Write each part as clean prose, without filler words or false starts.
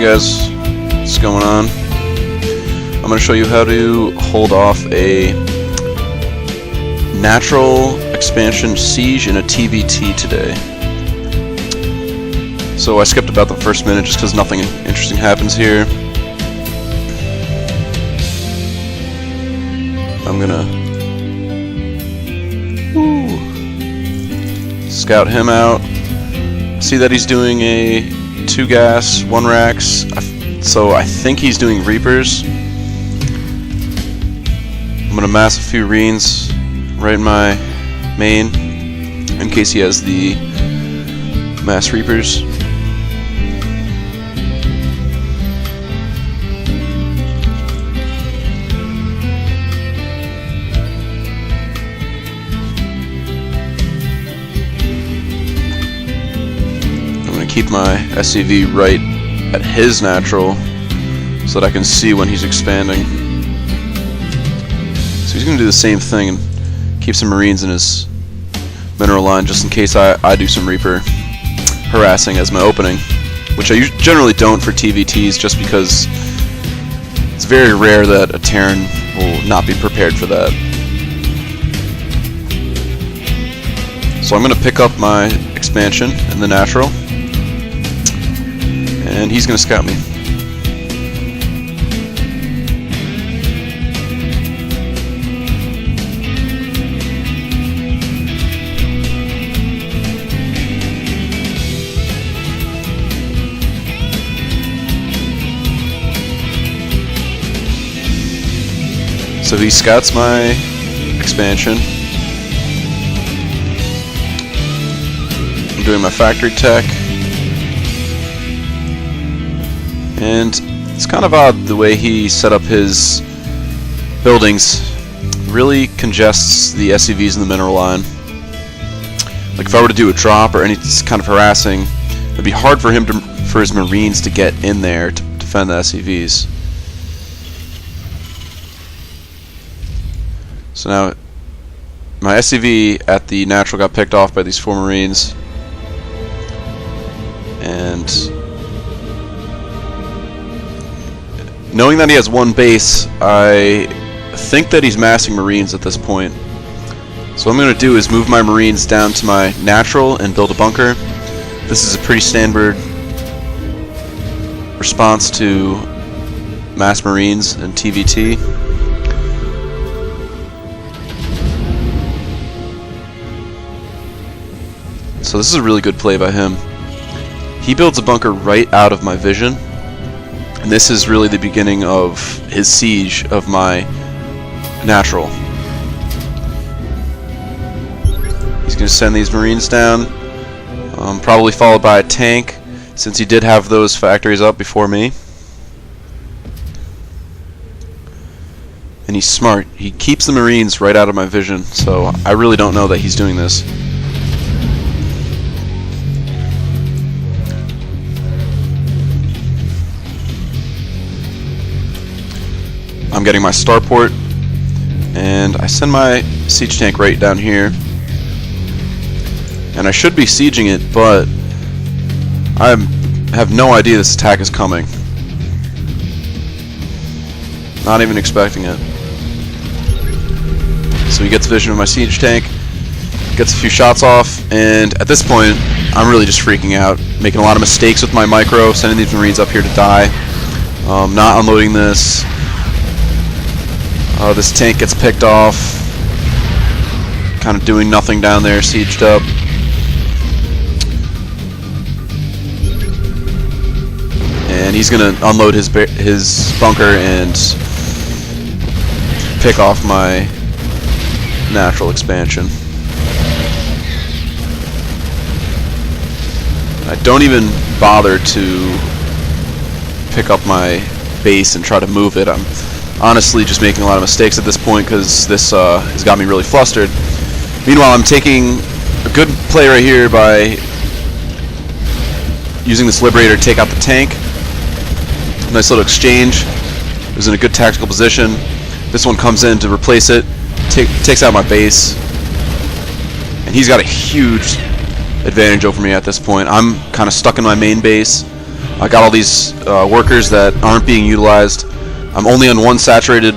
guys, what's going on? I'm going to show you how to hold off a natural expansion siege in a TvT today. So I skipped about the first minute just because nothing interesting happens here. I'm gonna scout him out. See that he's doing a 2 gas, 1 racks. So I think he's doing Reapers. I'm gonna mass a few Reens right in my main in case he has the mass Reapers. Keep my SCV right at his natural so that I can see when he's expanding. So he's going to do the same thing and keep some Marines in his mineral line just in case I do some Reaper harassing as my opening, which I generally don't for TvTs just because it's very rare that a Terran will not be prepared for that. So I'm going to pick up my expansion in the natural. And he's going to scout me. So he scouts my expansion. I'm doing my factory tech. And it's kind of odd the way he set up his buildings. Really congests the SCVs in the mineral line. Like if I were to do a drop or any kind of harassing, it'd be hard for him for his Marines to get in there to defend the SCVs. So now my SCV at the natural got picked off by these 4 Marines. And knowing that he has 1 base, I think that he's massing Marines at this point. So what I'm going to do is move my Marines down to my natural and build a bunker. This is a pretty standard response to mass Marines and TvT. So this is a really good play by him. He builds a bunker right out of my vision. And this is really the beginning of his siege of my natural. He's going to send these Marines down, probably followed by a tank, since he did have those factories up before me. And he's smart. He keeps the Marines right out of my vision, so I really don't know that he's doing this. I'm getting my starport, and I send my siege tank right down here. And I should be sieging it, but I have no idea this attack is coming. Not even expecting it. So he gets vision of my siege tank, gets a few shots off, and at this point, I'm really just freaking out, making a lot of mistakes with my micro, sending these Marines up here to die, not unloading this. This tank gets picked off, kind of doing nothing down there, sieged up. And he's going to unload his bunker and pick off my natural expansion. I don't even bother to pick up my base and try to move it. I'm honestly just making a lot of mistakes at this point because this has got me really flustered. Meanwhile, I'm taking a good play right here by using this Liberator to take out the tank. Nice little exchange. It was in a good tactical position. This one comes in to replace it, takes out my base, and he's got a huge advantage over me at this point. I'm kind of stuck in my main base. I got all these workers that aren't being utilized. I'm only on one saturated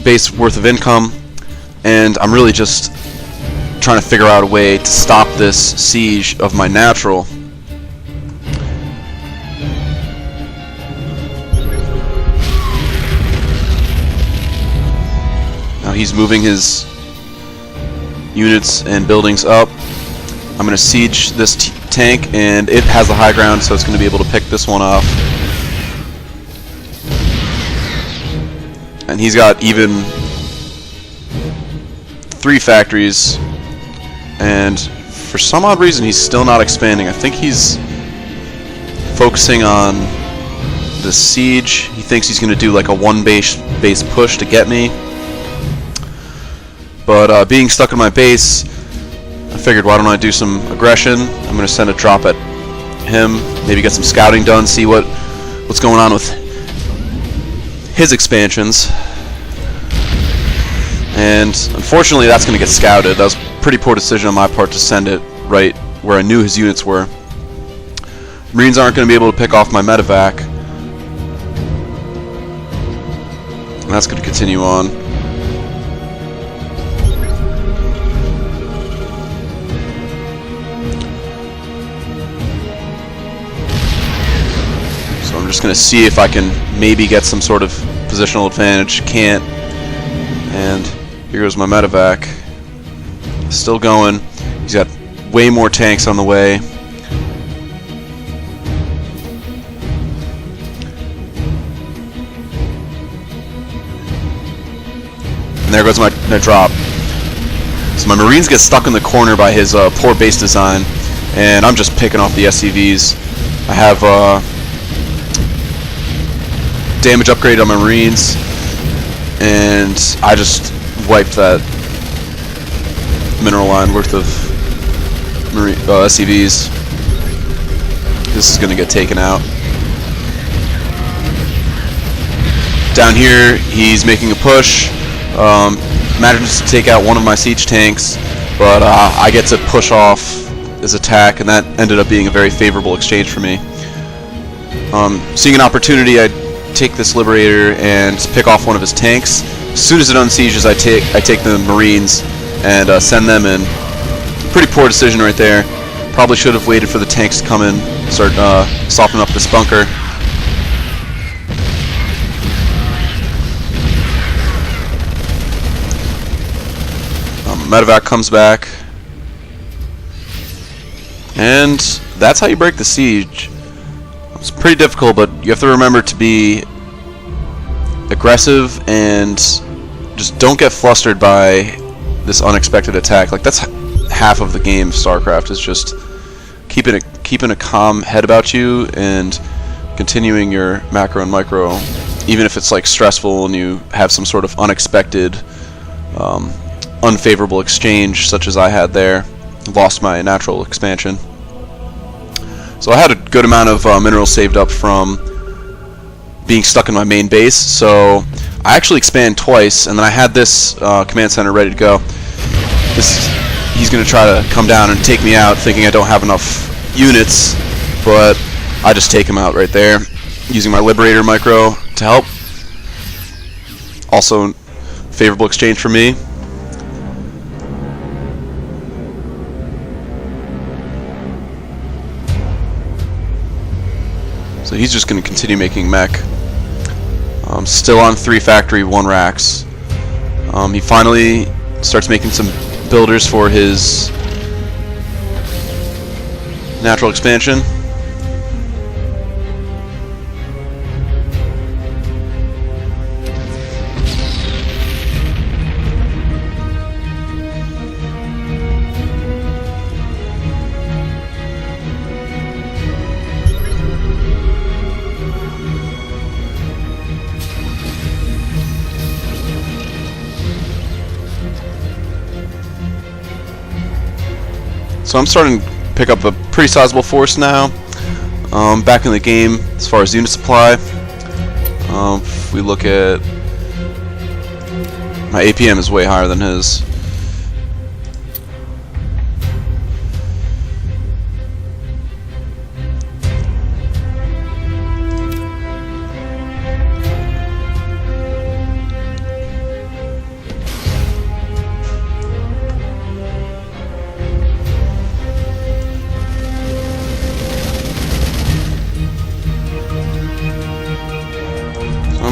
base worth of income, and I'm really just trying to figure out a way to stop this siege of my natural. Now he's moving his units and buildings up. I'm going to siege this tank, and it has the high ground, so it's going to be able to pick this one off. And he's got even 3 factories, and for some odd reason he's still not expanding. I think he's focusing on the siege. He thinks he's going to do like a one base push to get me. But being stuck in my base, I figured, why don't I do some aggression? I'm going to send a drop at him, maybe get some scouting done, see what's going on with his expansions. And unfortunately that's going to get scouted. That was a pretty poor decision on my part to send it right where I knew his units were. Marines aren't going to be able to pick off my medevac. And that's going to continue on. So I'm just going to see if I can maybe get some sort of positional advantage. Can't. And here goes my medevac. Still going. He's got way more tanks on the way. And there goes my drop. So my Marines get stuck in the corner by his poor base design, and I'm just picking off the SCVs. I have damage upgrade on my Marines, and I just wiped that mineral line worth of SCVs. This is going to get taken out. Down here, he's making a push. Manages to take out one of my siege tanks, but I get to push off his attack, and that ended up being a very favorable exchange for me. Seeing an opportunity, I take this Liberator and pick off one of his tanks. As soon as it unsieges, I take the Marines and send them in. Pretty poor decision right there. Probably should have waited for the tanks to come in, start softening up this bunker. Medevac comes back, and that's how you break the siege. It's pretty difficult, but you have to remember to be aggressive and just don't get flustered by this unexpected attack. Like, that's half of the game of StarCraft, is just keeping a calm head about you and continuing your macro and micro, even if it's like stressful and you have some sort of unexpected unfavorable exchange such as I had there. Lost my natural expansion. So I had a good amount of minerals saved up from being stuck in my main base, so I actually expand twice, and then I had this command center ready to go. He's going to try to come down and take me out, thinking I don't have enough units, but I just take him out right there, using my Liberator micro to help. Also, favorable exchange for me. So he's just going to continue making mech. Still on 3 factory, 1 racks. He finally starts making some builders for his natural expansion. So I'm starting to pick up a pretty sizable force now. Back in the game as far as unit supply. If we look at my APM is way higher than his.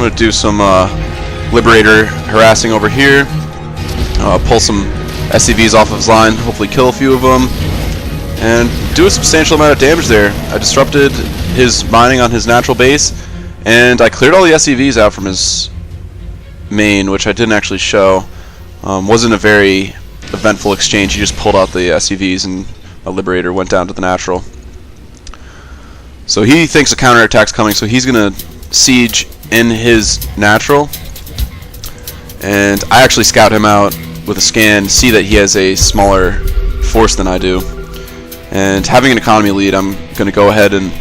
going to do some Liberator harassing over here. Pull some SCVs off of his line, hopefully kill a few of them, and do a substantial amount of damage there. I disrupted his mining on his natural base, and I cleared all the SCVs out from his main, which I didn't actually show. Wasn't a very eventful exchange. He just pulled out the SCVs and a Liberator went down to the natural. So he thinks a counterattack's coming, so he's going to siege in his natural. And I actually scout him out with a scan, see that he has a smaller force than I do. And having an economy lead, I'm going to go ahead and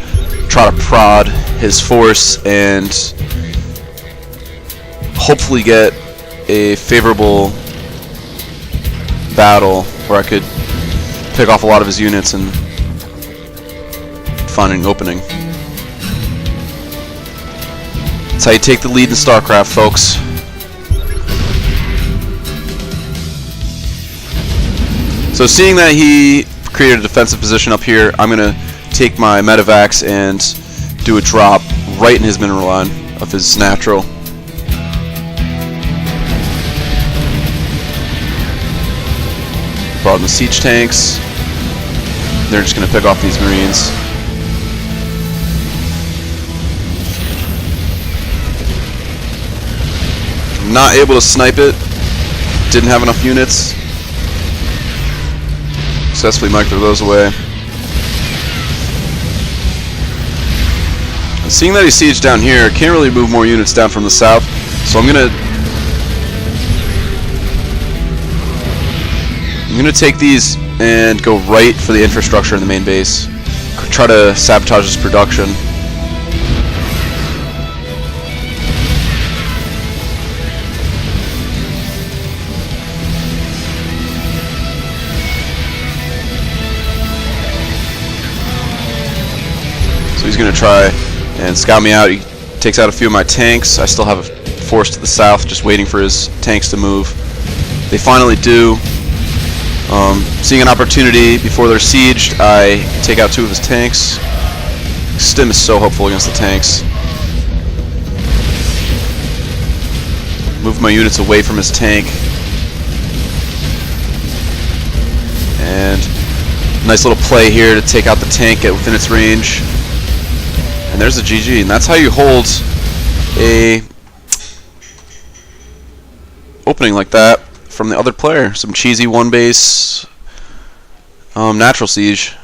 try to prod his force and hopefully get a favorable battle where I could pick off a lot of his units and find an opening. That's how you take the lead in Starcraft, folks. So seeing that he created a defensive position up here, I'm going to take my medevacs and do a drop right in his mineral line of his natural. Brought in the siege tanks. They're just going to pick off these Marines. Not able to snipe it. Didn't have enough units. Successfully mic'd those away. And seeing that he's sieged down here, can't really move more units down from the south, so I'm gonna take these and go right for the infrastructure in the main base. Try to sabotage his production. So he's going to try and scout me out. He takes out a few of my tanks. I still have a force to the south just waiting for his tanks to move. They finally do. Seeing an opportunity before they're sieged, I take out 2 of his tanks. Stim is so helpful against the tanks. Move my units away from his tank. And nice little play here to take out the tank within its range. And there's a GG, and that's how you hold a opening like that from the other player. Some cheesy one base natural siege.